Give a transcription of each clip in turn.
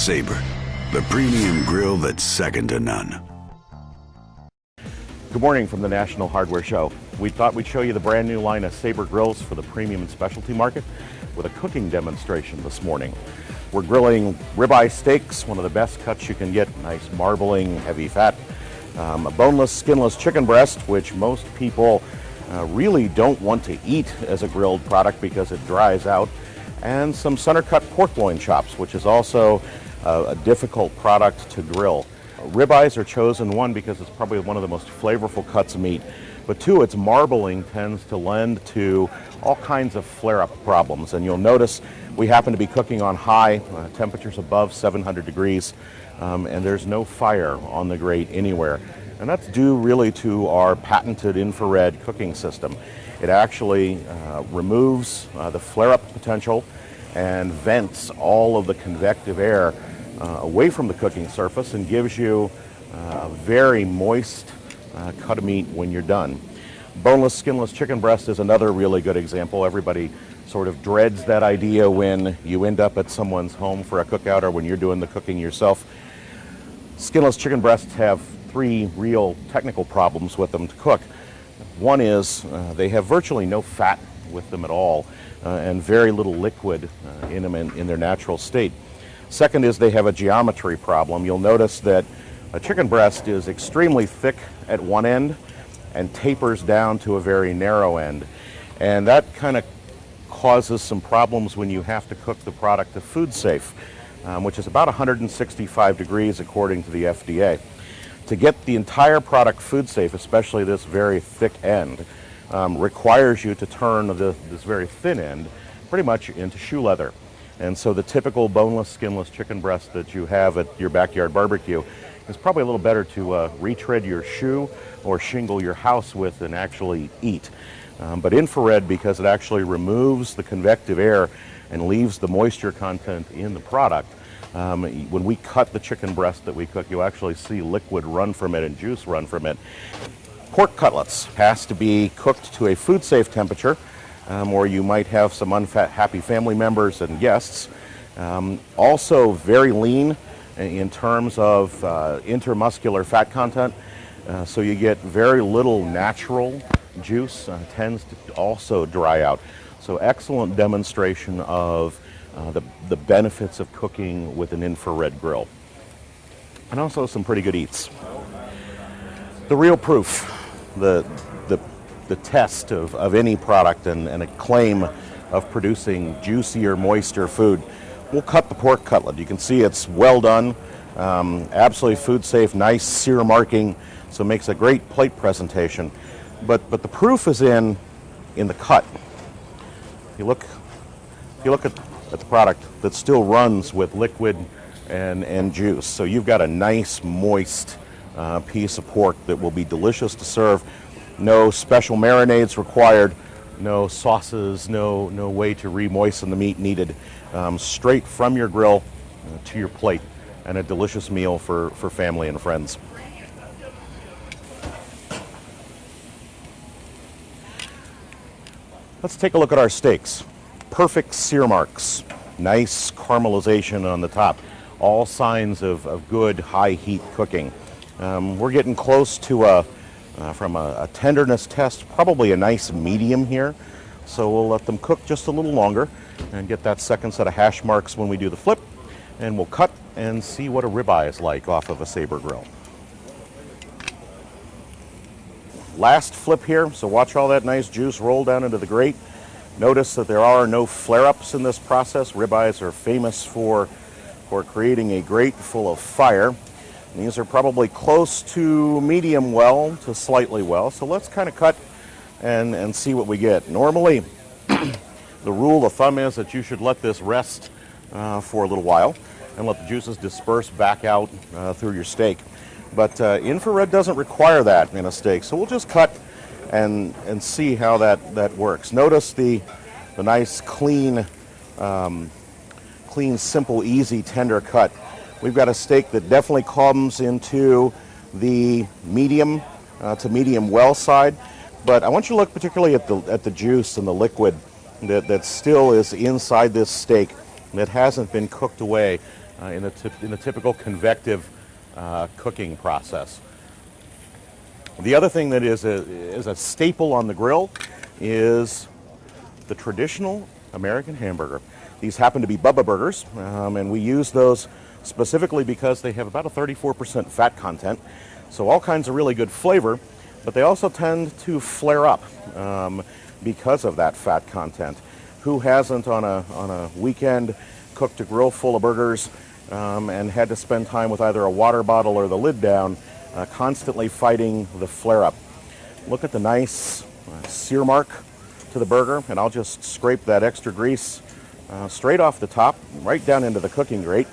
Saber, the premium grill that's second to none. Good morning from the National Hardware Show. We thought we'd show you the brand new line of Saber grills for the premium and specialty market with a cooking demonstration this morning. We're grilling ribeye steaks, one of the best cuts you can get, nice marbling, heavy fat. A boneless, skinless chicken breast, which most people really don't want to eat as a grilled product because it dries out. And some center cut pork loin chops, which is also a difficult product to grill. Ribeyes are chosen, one, because it's probably one of the most flavorful cuts of meat, but two, its marbling tends to lend to all kinds of flare-up problems. And you'll notice we happen to be cooking on high temperatures above 700 degrees, and there's no fire on the grate anywhere. And that's due really to our patented infrared cooking system. It actually removes the flare-up potential and vents all of the convective air away from the cooking surface and gives you a very moist cut of meat when you're done. Boneless, skinless chicken breast is another really good example. Everybody sort of dreads that idea when you end up at someone's home for a cookout or when you're doing the cooking yourself. Skinless chicken breasts have three real technical problems with them to cook. One is they have virtually no fat with them at all and very little liquid in them in their natural state. Second is they have a geometry problem. You'll notice that a chicken breast is extremely thick at one end and tapers down to a very narrow end. And that kind of causes some problems when you have to cook the product to food safe, which is about 165 degrees according to the FDA. To get the entire product food safe, especially this very thick end, requires you to turn this very thin end pretty much into shoe leather. And so the typical boneless, skinless chicken breast that you have at your backyard barbecue is probably a little better to retread your shoe or shingle your house with than actually eat. But infrared, because it actually removes the convective air and leaves the moisture content in the product, when we cut the chicken breast that we cook, you actually see liquid run from it and juice run from it. Pork cutlets has to be cooked to a food safe temperature, or you might have some unhappy family members and guests. Also very lean in terms of intermuscular fat content, so you get very little natural juice, tends to also dry out. So excellent demonstration of the benefits of cooking with an infrared grill. And also some pretty good eats. The real proof, the test of any product and a claim of producing juicier, moister food. We'll cut the pork cutlet. You can see it's well done, absolutely food safe, nice sear marking, so it makes a great plate presentation. But the proof is in the cut. If you look at the product that still runs with liquid and juice. So you've got a nice moist piece of pork that will be delicious to serve. No special marinades required, no sauces, no way to re-moisten the meat needed. Straight from your grill to your plate, and a delicious meal for family and friends. Let's take a look at our steaks. Perfect sear marks, nice caramelization on the top, all signs of good high heat cooking. We're getting close to from a tenderness test, probably a nice medium here. So we'll let them cook just a little longer and get that second set of hash marks when we do the flip. And we'll cut and see what a ribeye is like off of a Saber grill. Last flip here, so watch all that nice juice roll down into the grate. Notice that there are no flare-ups in this process. Ribeyes are famous for creating a grate full of fire. These are probably close to medium well to slightly well. So let's kind of cut and see what we get. Normally, the rule of thumb is that you should let this rest for a little while and let the juices disperse back out through your steak. But infrared doesn't require that in a steak. So we'll just cut and see how that works. Notice the nice, clean, simple, easy, tender cut. We've got a steak that definitely comes into the medium to medium well side, but I want you to look particularly at the juice and the liquid that still is inside this steak that hasn't been cooked away. in the typical convective cooking process. The other thing that is a staple on the grill is the traditional American hamburger. These happen to be Bubba burgers, and we use those specifically because they have about a 34% fat content, so all kinds of really good flavor, but they also tend to flare up because of that fat content. Who hasn't on a weekend cooked a grill full of burgers and had to spend time with either a water bottle or the lid down, constantly fighting the flare-up? Look at the nice sear mark to the burger, and I'll just scrape that extra grease straight off the top, right down into the cooking grate,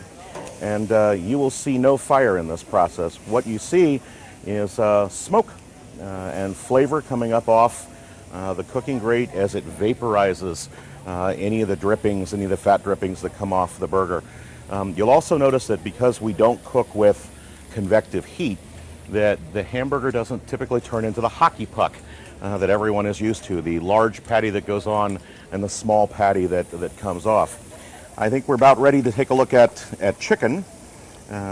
and you will see no fire in this process. What you see is smoke and flavor coming up off the cooking grate as it vaporizes any of the drippings, any of the fat drippings that come off the burger. You'll also notice that because we don't cook with convective heat, that the hamburger doesn't typically turn into the hockey puck that everyone is used to, the large patty that goes on and the small patty that comes off. I think we're about ready to take a look at chicken.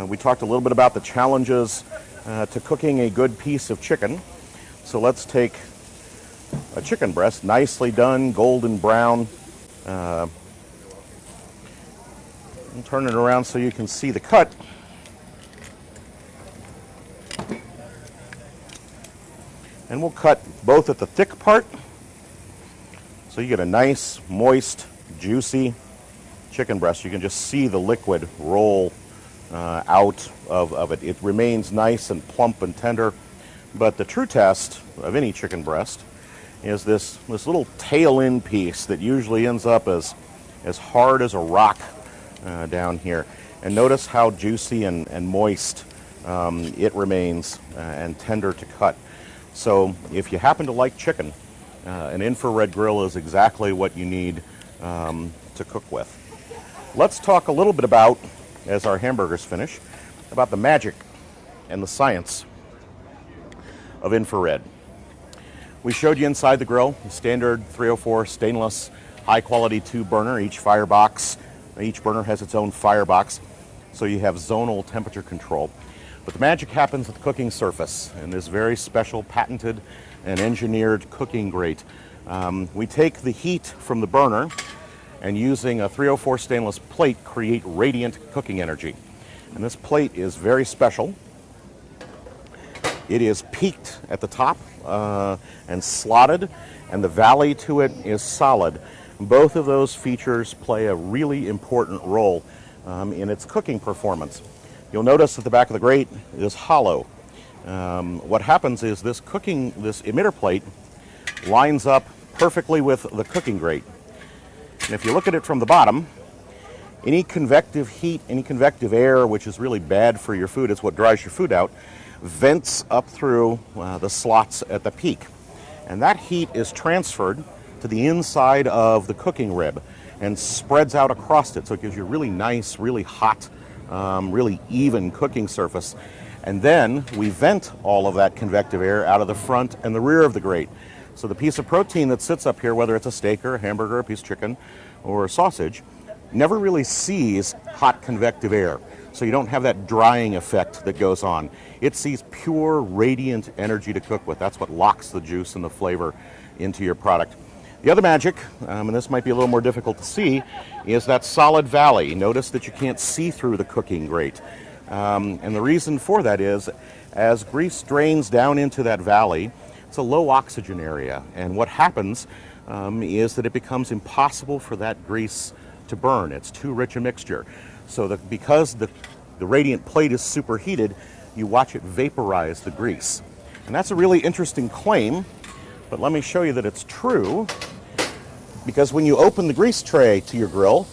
We talked a little bit about the challenges to cooking a good piece of chicken. So let's take a chicken breast, nicely done, golden brown. And turn it around so you can see the cut. And we'll cut both at the thick part, so you get a nice, moist, juicy chicken breast. You can just see the liquid roll out of it. It remains nice and plump and tender, but the true test of any chicken breast is this little tail end piece that usually ends up as hard as a rock down here. And notice how juicy and moist it remains and tender to cut. So if you happen to like chicken, an infrared grill is exactly what you need to cook with. Let's talk a little bit about, as our hamburgers finish, about the magic and the science of infrared. We showed you inside the grill, the standard 304 stainless high-quality tube burner. Each burner has its own firebox, so you have zonal temperature control. But the magic happens at the cooking surface in this very special patented and engineered cooking grate. We take the heat from the burner and, using a 304 stainless plate, create radiant cooking energy. And this plate is very special. It is peaked at the top and slotted, and the valley to it is solid. Both of those features play a really important role in its cooking performance. You'll notice that the back of the grate is hollow. What happens is this emitter plate lines up perfectly with the cooking grate. And if you look at it from the bottom, any convective heat, any convective air, which is really bad for your food, it's what dries your food out, vents up through the slots at the peak. And that heat is transferred to the inside of the cooking rib and spreads out across it. So it gives you a really nice, really hot, really even cooking surface. And then we vent all of that convective air out of the front and the rear of the grate. So the piece of protein that sits up here, whether it's a steak or a hamburger, a piece of chicken, or a sausage, never really sees hot convective air. So you don't have that drying effect that goes on. It sees pure radiant energy to cook with. That's what locks the juice and the flavor into your product. The other magic, and this might be a little more difficult to see, is that solid valley. Notice that you can't see through the cooking grate. And the reason for that is, as grease drains down into that valley, it's a low oxygen area. And what happens is that it becomes impossible for that grease to burn. It's too rich a mixture. So that because the radiant plate is superheated, you watch it vaporize the grease. And that's a really interesting claim, but let me show you that it's true, because when you open the grease tray to your grill,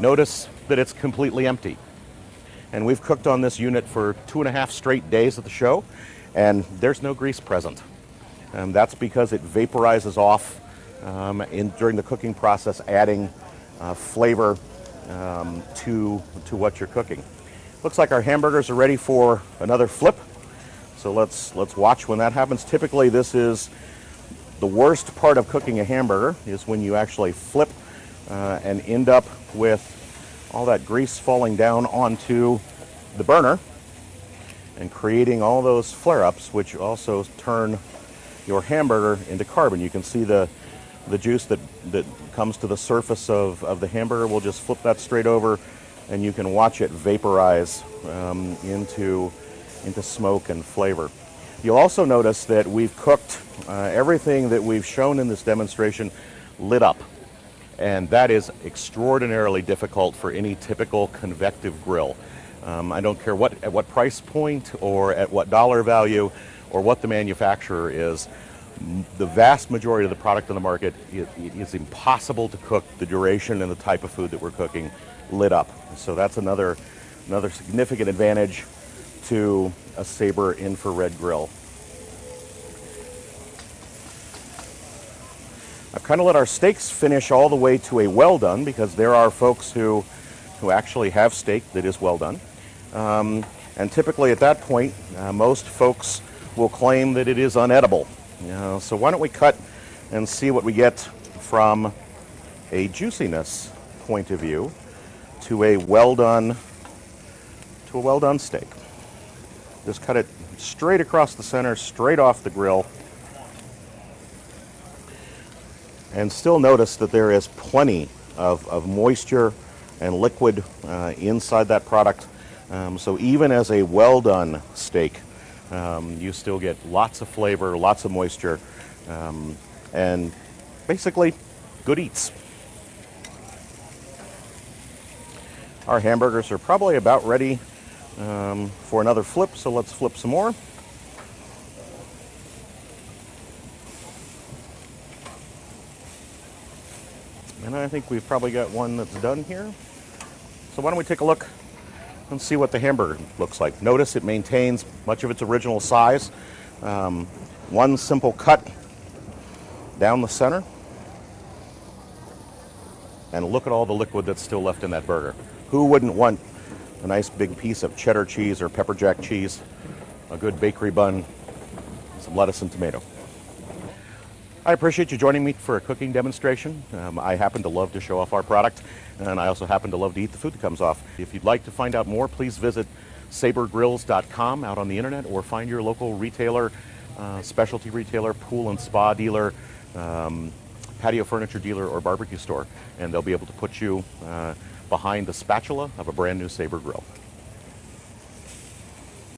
notice that it's completely empty. And we've cooked on this unit for 2.5 straight days at the show, and there's no grease present. That's because it vaporizes off during the cooking process, adding flavor to what you're cooking. Looks like our hamburgers are ready for another flip. So let's watch when that happens. Typically, this is the worst part of cooking a hamburger, is when you actually flip and end up with all that grease falling down onto the burner and creating all those flare-ups, which also turn your hamburger into carbon. You can see the juice that comes to the surface of the hamburger. We'll just flip that straight over, and you can watch it vaporize into smoke and flavor. You'll also notice that we've cooked everything that we've shown in this demonstration lit up, and that is extraordinarily difficult for any typical convective grill. I don't care at what price point or at what dollar value or what the manufacturer is. The vast majority of the product on the market, it is impossible to cook the duration and the type of food that we're cooking lit up. So that's another significant advantage to a Saber infrared grill. I've kind of let our steaks finish all the way to a well done, because there are folks who actually have steak that is well done. And typically at that point, most folks will claim that it is unedible. So why don't we cut and see what we get from a juiciness point of view to a well done steak. Just cut it straight across the center, straight off the grill. And still notice that there is plenty of moisture and liquid inside that product. So even as a well done steak, you still get lots of flavor, lots of moisture, and basically good eats. Our hamburgers are probably about ready for another flip, so let's flip some more. And I think we've probably got one that's done here. So why don't we take a look and see what the hamburger looks like. Notice it maintains much of its original size. One simple cut down the center. And look at all the liquid that's still left in that burger. Who wouldn't want a nice big piece of cheddar cheese or pepper jack cheese, a good bakery bun, some lettuce and tomato? I appreciate you joining me for a cooking demonstration. I happen to love to show off our product, and I also happen to love to eat the food that comes off. If you'd like to find out more, please visit sabergrills.com out on the internet, or find your local retailer, specialty retailer, pool and spa dealer, patio furniture dealer, or barbecue store, and they'll be able to put you behind the spatula of a brand new Saber grill.